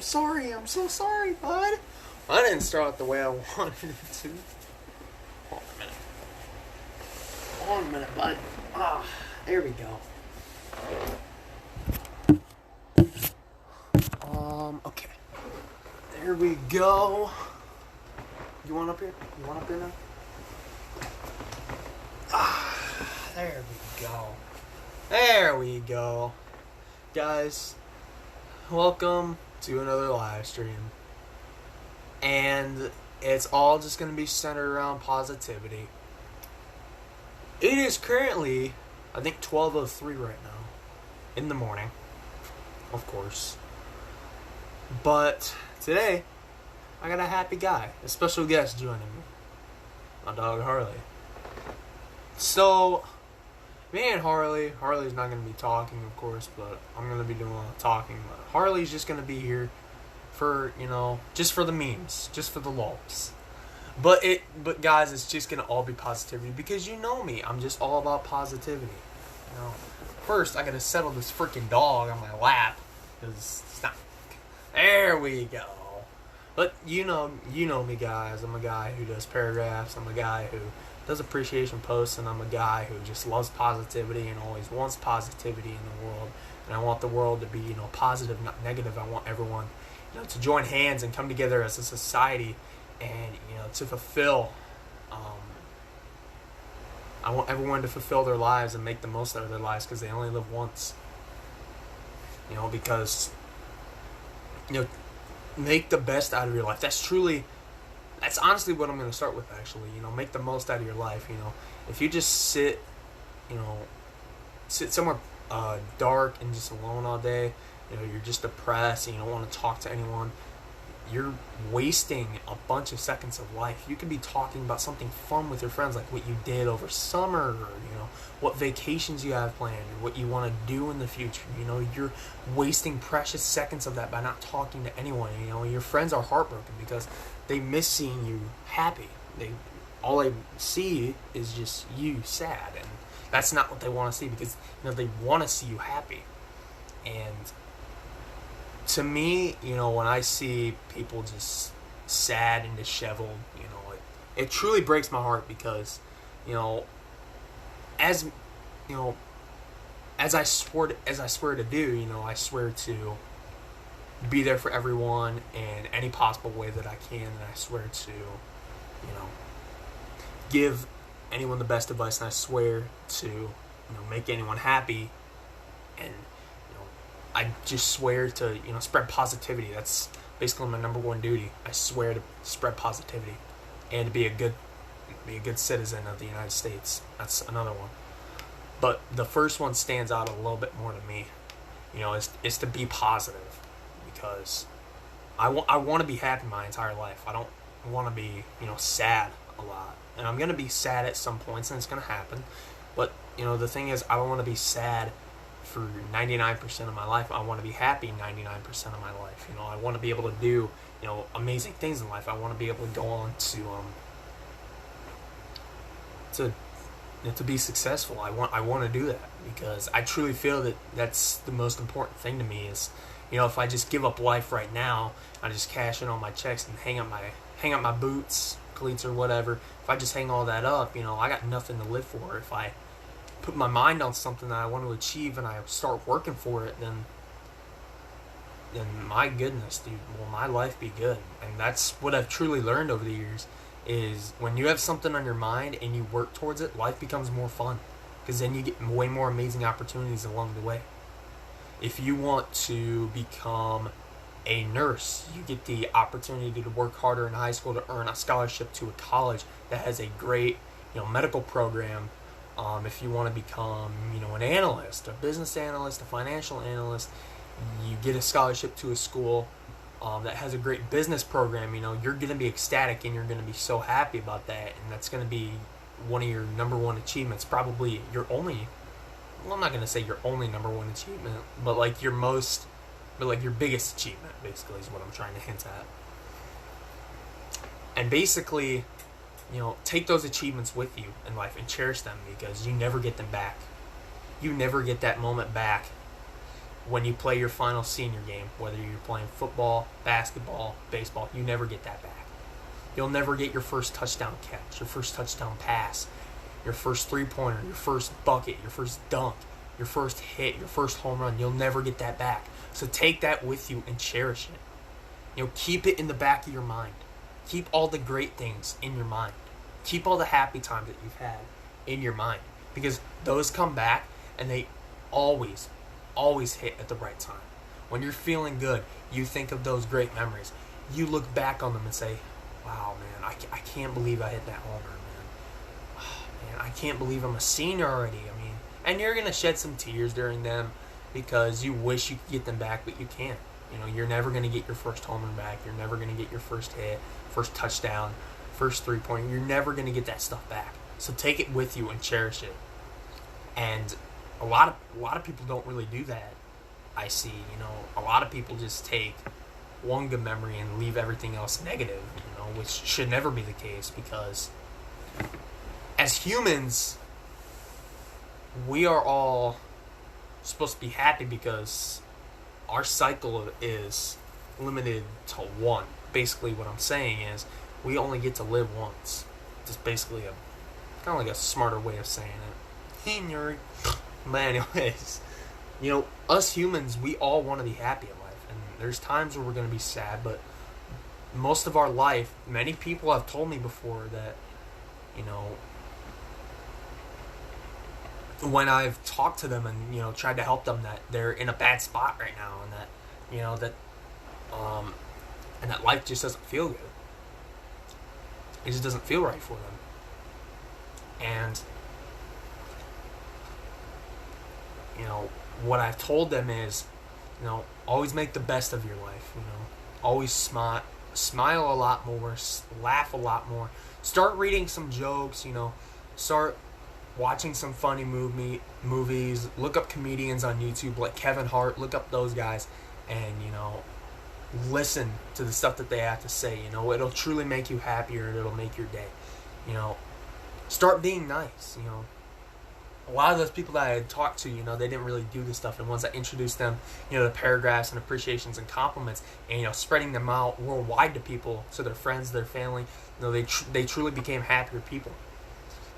sorry. I'm so sorry, bud. I didn't start the way I wanted it to. Hold on a minute, bud. There we go. Okay. There we go. You want up here? Now? There we go. There we go. Guys, welcome to another live stream. And it's all just going to be centered around positivity. It is currently, I think, 12:03 right now. In the morning. Of course. But today, I got a happy guy. A special guest joining me. My dog, Harley. So, me and Harley's not going to be talking, of course, but I'm going to be doing a lot of talking. But Harley's just going to be here for, just for the memes, just for the lulz. But guys, it's just going to all be positivity because you know me. I'm just all about positivity. First, I got to settle this freaking dog on my lap because it's not. There we go. But you know me, guys. I'm a guy who does paragraphs. I'm a guy who does appreciation posts, and I'm a guy who just loves positivity and always wants positivity in the world. And I want the world to be, positive, not negative. I want everyone, to join hands and come together as a society, and to fulfill. I want everyone to fulfill their lives and make the most out of their lives because they only live once. Because make the best out of your life. That's honestly what I'm going to start with, actually. Make the most out of your life. If you just sit somewhere dark and just alone all day, you're just depressed and you don't want to talk to anyone, you're wasting a bunch of seconds of life. You could be talking about something fun with your friends, like what you did over summer, or what vacations you have planned, or what you want to do in the future. You're wasting precious seconds of that by not talking to anyone. Your friends are heartbroken because they miss seeing you happy. All they see is just you sad, and that's not what they want to see because they want to see you happy. And to me, when I see people just sad and disheveled, it truly breaks my heart because, as I swear to do, I swear to be there for everyone in any possible way that I can, and I swear to, give anyone the best advice, and I swear to, make anyone happy, and I just swear to, spread positivity. That's basically my number one duty. I swear to spread positivity and to be a good citizen of the United States. That's another one. But the first one stands out a little bit more to me. Is to be positive because I want to be happy my entire life. I don't want to be, sad a lot. And I'm going to be sad at some points, and it's going to happen. But, the thing is, I don't want to be sad for 99% of my life. I want to be happy 99% of my life. I want to be able to do, amazing things in life. I want to be able to go on to be successful. I want to do that because I truly feel that that's the most important thing to me is, if I just give up life right now, I just cash in all my checks and hang up my boots, cleats or whatever. If I just hang all that up, I got nothing to live for. If I put my mind on something that I want to achieve and I start working for it, then my goodness, dude, will my life be good. And that's what I've truly learned over the years is when you have something on your mind and you work towards it, life becomes more fun because then you get way more amazing opportunities along the way. If you want to become a nurse, you get the opportunity to work harder in high school to earn a scholarship to a college that has a great, medical program. If you want to become, an analyst, a business analyst, a financial analyst, you get a scholarship to a school that has a great business program. You're going to be ecstatic and you're going to be so happy about that, and that's going to be one of your number one achievements, probably your only. Well, I'm not going to say your only number one achievement, but your biggest achievement, basically, is what I'm trying to hint at. And basically, take those achievements with you in life and cherish them because you never get them back. You never get that moment back when you play your final senior game, whether you're playing football, basketball, baseball, you never get that back. You'll never get your first touchdown catch, your first touchdown pass, your first three-pointer, your first bucket, your first dunk, your first hit, your first home run. You'll never get that back. So take that with you and cherish it. Keep it in the back of your mind. Keep all the great things in your mind. Keep all the happy times that you've had in your mind. Because those come back and they always, always hit at the right time. When you're feeling good, you think of those great memories. You look back on them and say, wow, man, I can't believe I hit that homer, man. Oh, man, I can't believe I'm a senior already. And you're going to shed some tears during them because you wish you could get them back, but you can't. You're never going to get your first homer back. You're never going to get your first hit, first touchdown, first three-pointer. You're never going to get that stuff back. So take it with you and cherish it. And a lot of people don't really do that. I see, a lot of people just take one good memory and leave everything else negative, which should never be the case, because as humans, we are all supposed to be happy because our cycle is limited to one. Basically, what I'm saying is we only get to live once. Just basically kind of like a smarter way of saying it. But anyways, us humans, we all want to be happy in life. And there's times where we're going to be sad, but most of our life, many people have told me before that, when I've talked to them and, tried to help them, that they're in a bad spot right now, and that, and that life just doesn't feel good. It just doesn't feel right for them. And, what I've told them is, always make the best of your life, always smile a lot more, laugh a lot more, start reading some jokes, start watching some funny movies, look up comedians on YouTube like Kevin Hart, look up those guys, and, listen to the stuff that they have to say. It'll truly make you happier, and it'll make your day. Start being nice. A lot of those people that I had talked to, they didn't really do this stuff, and once I introduced them, the paragraphs and appreciations and compliments, and, spreading them out worldwide to people, to their friends, their family, they truly became happier people.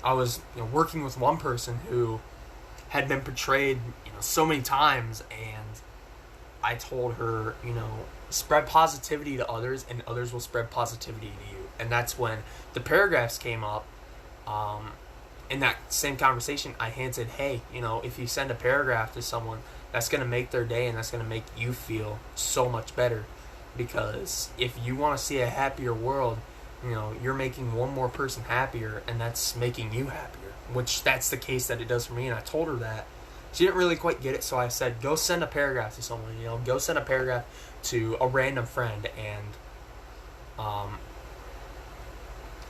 I was working with one person who had been betrayed so many times, and I told her, spread positivity to others, and others will spread positivity to you. And that's when the paragraphs came up. In that same conversation, I hinted, hey, if you send a paragraph to someone, that's going to make their day, and that's going to make you feel so much better. Because if you want to see a happier world, you're making one more person happier, and that's making you happier. Which that's the case that it does for me, and I told her that. She didn't really quite get it, so I said, go send a paragraph to someone, go send a paragraph to a random friend. And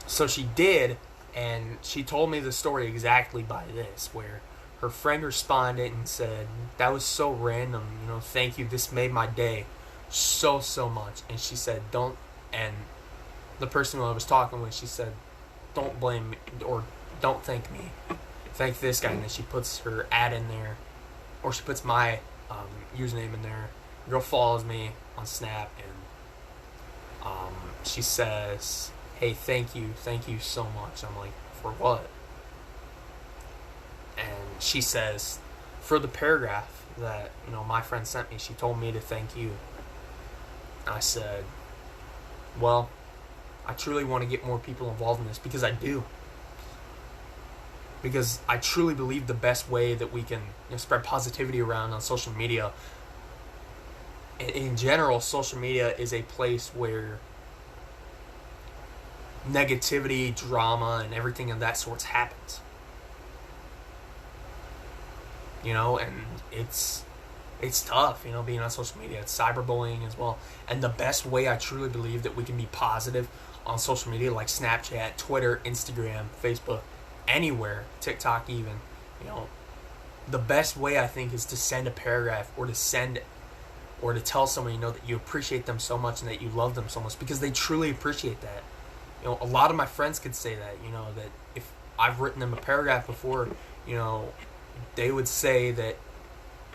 so she did, and she told me the story exactly by this, where her friend responded and said, that was so random, thank you, this made my day so much. And she said, and the person who I was talking with, she said, don't blame me, or don't thank me, thank this guy. And then she puts her ad in there, or she puts my username in there. Girl follows me on Snap, and she says, hey, thank you so much. I'm like, for what? And she says, for the paragraph that my friend sent me, she told me to thank you. I said, well, I truly want to get more people involved in this, because I do. Because I truly believe the best way that we can spread positivity around on social media, in general, social media is a place where negativity, drama, and everything of that sort happens. And it's tough, being on social media. It's cyberbullying as well. And the best way I truly believe that we can be positive on social media, like Snapchat, Twitter, Instagram, Facebook, anywhere, TikTok even, the best way I think is to send a paragraph, or to tell someone, that you appreciate them so much and that you love them so much, because they truly appreciate that. A lot of my friends could say that, that if I've written them a paragraph before, they would say that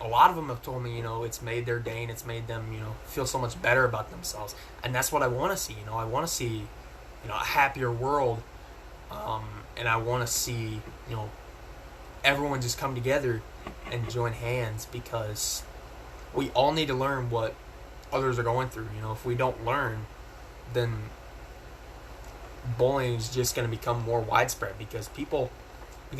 a lot of them have told me, it's made their day and it's made them, feel so much better about themselves. And that's what I want to see. I want to see, a happier world. And I want to see, everyone just come together and join hands, because we all need to learn what others are going through. If we don't learn, then bullying is just going to become more widespread, because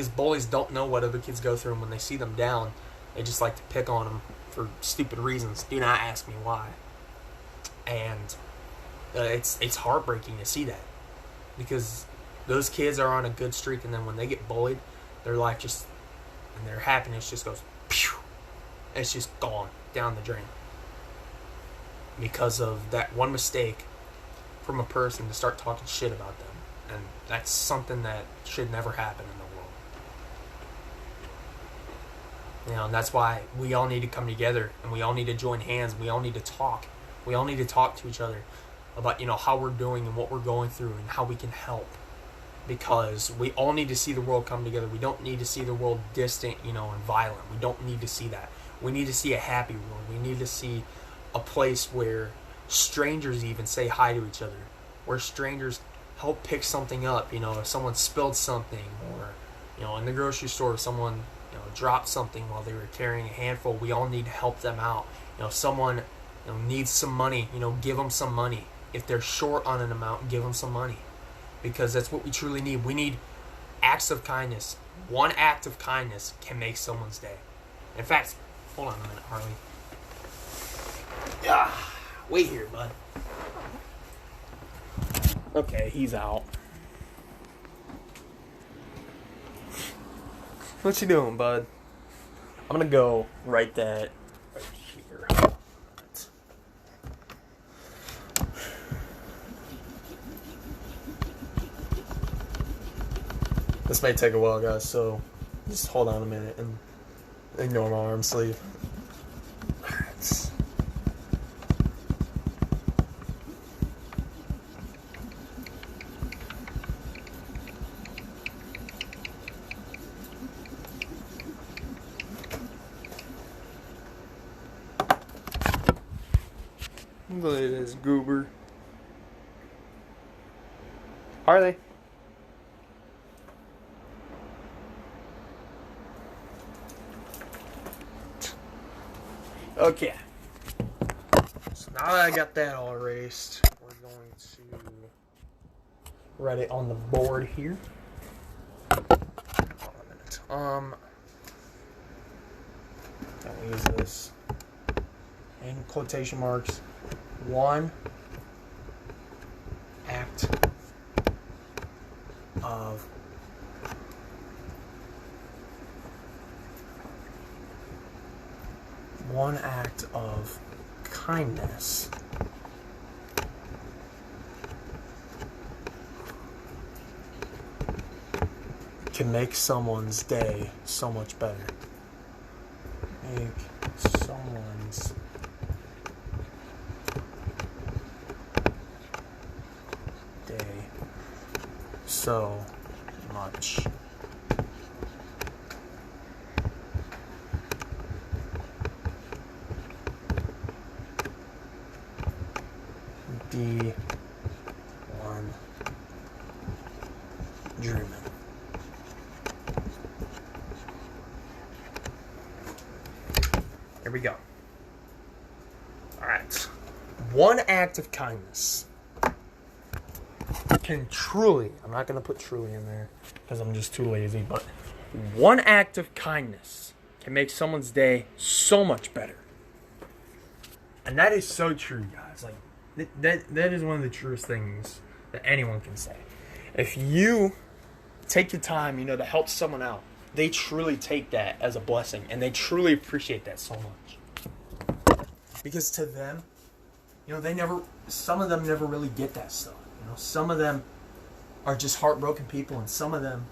bullies don't know what other kids go through, and when they see them down, they just like to pick on them for stupid reasons. Do not ask me why. And it's heartbreaking to see that, because those kids are on a good streak, and then when they get bullied, their life and their happiness just goes, pew! It's just gone down the drain because of that one mistake from a person to start talking shit about them. And that's something that should never happen in the world. And that's why we all need to come together, and we all need to join hands. We all need to talk. We all need to talk to each other about, how we're doing and what we're going through and how we can help. Because we all need to see the world come together. We don't need to see the world distant, and violent. We don't need to see that. We need to see a happy world. We need to see a place where strangers even say hi to each other, where strangers help pick something up. If someone spilled something, or in the grocery store, if someone dropped something while they were carrying a handful, we all need to help them out. If someone needs some money, give them some money. If they're short on an amount, give them some money, because that's what we truly need. We need acts of kindness. One act of kindness can make someone's day. In fact, hold on a minute, Harley. Wait here, bud. Okay, he's out. What you doing, bud? I'm gonna go write that right here. This may take a while, guys, so just hold on a minute and ignore my arm sleeve. Alright. Look at this goober. Harley. Okay. So now that I got that all erased, we're going to write it on the board here. Hold on a minute. I'll use this. In quotation marks. One act of kindness can make someone's day so much better. Make someone's day so much be one dreaming. Here we go. Alright. One act of kindness can truly, I'm not going to put truly in there because I'm just too lazy, but one act of kindness can make someone's day so much better. And that is so true, guys. Like, that is one of the truest things that anyone can say. If you take the time, to help someone out, they truly take that as a blessing, and they truly appreciate that so much. Because to them, some of them never really get that stuff. Some of them are just heartbroken people, and some of them,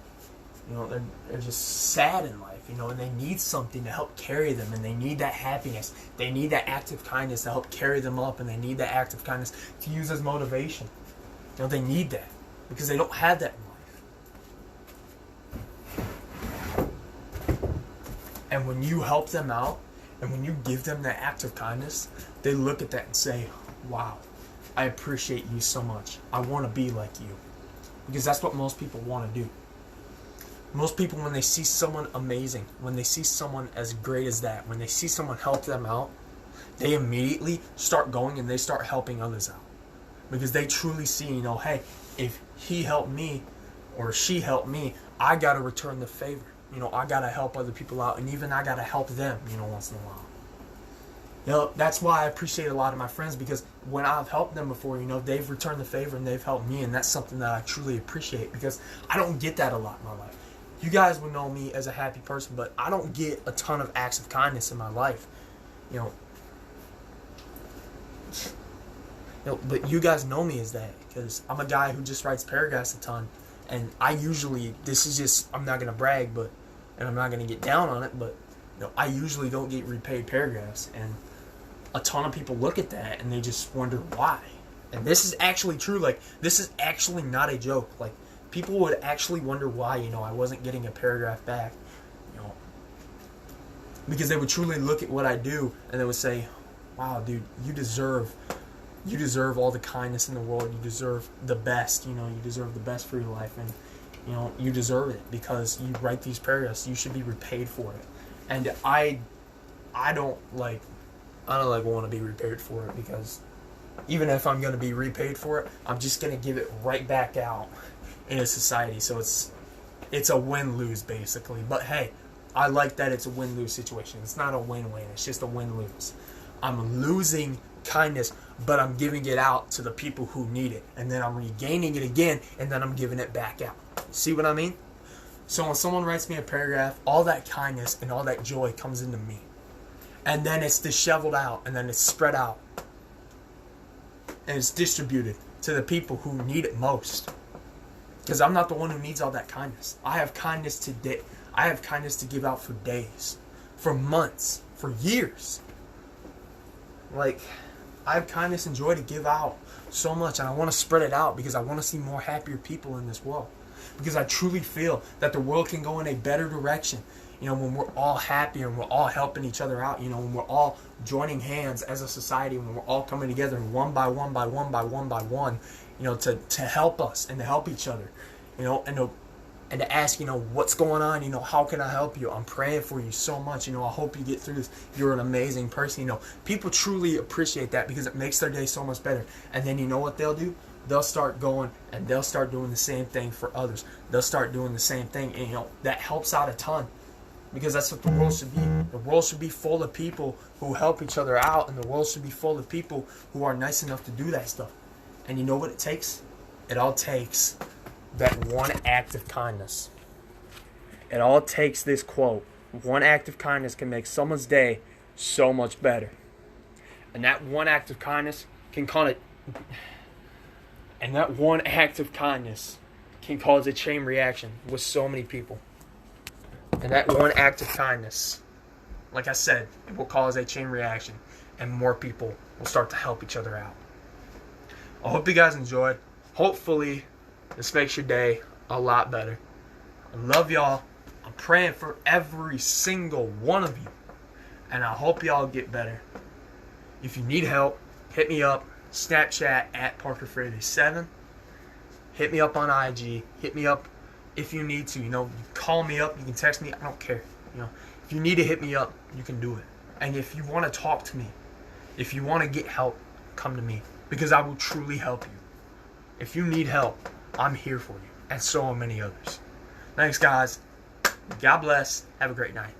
they're just sad in life, and they need something to help carry them, and they need that happiness. They need that act of kindness to help carry them up, and they need that act of kindness to use as motivation. They need that because they don't have that in life. And when you help them out And when you give them that act of kindness, they look at that and say, wow, I appreciate you so much. I want to be like you. Because that's what most people want to do. Most people, when they see someone amazing, when they see someone as great as that, when they see someone help them out, they immediately start going and they start helping others out. Because they truly see, you know, hey, if he helped me or she helped me, I got to return the favor. You know, I got to help other people out, and even I got to help them, you know, once in a while. You know, that's why I appreciate a lot of my friends, because when I've helped them before, you know, they've returned the favor and they've helped me, and that's something that I truly appreciate, because I don't get that a lot in my life. You guys would know me as a happy person, but I don't get a ton of acts of kindness in my life. You know, but you guys know me as that, because I'm a guy who just writes paragraphs a ton, and I usually, this is just, I'm not going to brag, but, and I'm not going to get down on it, but, you know, I usually don't get repaid paragraphs, and a ton of people look at that, and they just wonder why. And this is actually true, like, this is actually not a joke, like, people would actually wonder why, you know, I wasn't getting a paragraph back, you know, because they would truly look at what I do, and they would say, wow, dude, you deserve all the kindness in the world. You deserve the best. You know, you deserve the best for your life, and you know you deserve it because you write these paragraphs. You should be repaid for it. And I don't want to be repaid for it, because even if I'm going to be repaid for it, I'm just going to give it right back out into society. So it's a win-lose basically. But hey, I like that it's a win-lose situation. It's not a win-win. It's just a win-lose. I'm losing kindness, but I'm giving it out to the people who need it, and then I'm regaining it again, and then I'm giving it back out. See what I mean? So when someone writes me a paragraph, all that kindness and all that joy comes into me, and then it's disheveled out, and then it's spread out, and it's distributed to the people who need it most. Because I'm not the one who needs all that kindness. I have kindness today. I have kindness to give out for days, for months, for years. Like, I have kindness and joy to give out so much, and I want to spread it out because I want to see more happier people in this world. Because I truly feel that the world can go in a better direction, you know, when we're all happy and we're all helping each other out, you know, when we're all joining hands as a society, when we're all coming together one by one by one by one by one, you know, to help us and to help each other, you know, and to ask, you know, what's going on, you know, how can I help you? I'm praying for you so much, you know, I hope you get through this. You're an amazing person, you know. People truly appreciate that because it makes their day so much better. And then you know what they'll do? They'll start going and they'll start doing the same thing for others. They'll start doing the same thing, and, you know, that helps out a ton. Because that's what the world should be. The world should be full of people who help each other out, and the world should be full of people who are nice enough to do that stuff. And you know what it takes? It all takes that one act of kindness. It all takes this quote. One act of kindness can make someone's day so much better. And that one act of kindness can cause a chain reaction with so many people. And that one act of kindness, like I said, it will cause a chain reaction, and more people will start to help each other out. I hope you guys enjoyed. Hopefully, this makes your day a lot better. I love y'all. I'm praying for every single one of you. And I hope y'all get better. If you need help, hit me up. Snapchat at ParkerFreire7. Hit me up on IG. Hit me up if you need to. You know, call me up. You can text me. I don't care. You know, if you need to hit me up, you can do it. And if you want to talk to me, if you want to get help, come to me. Because I will truly help you. If you need help, I'm here for you. And so are many others. Thanks, guys. God bless. Have a great night.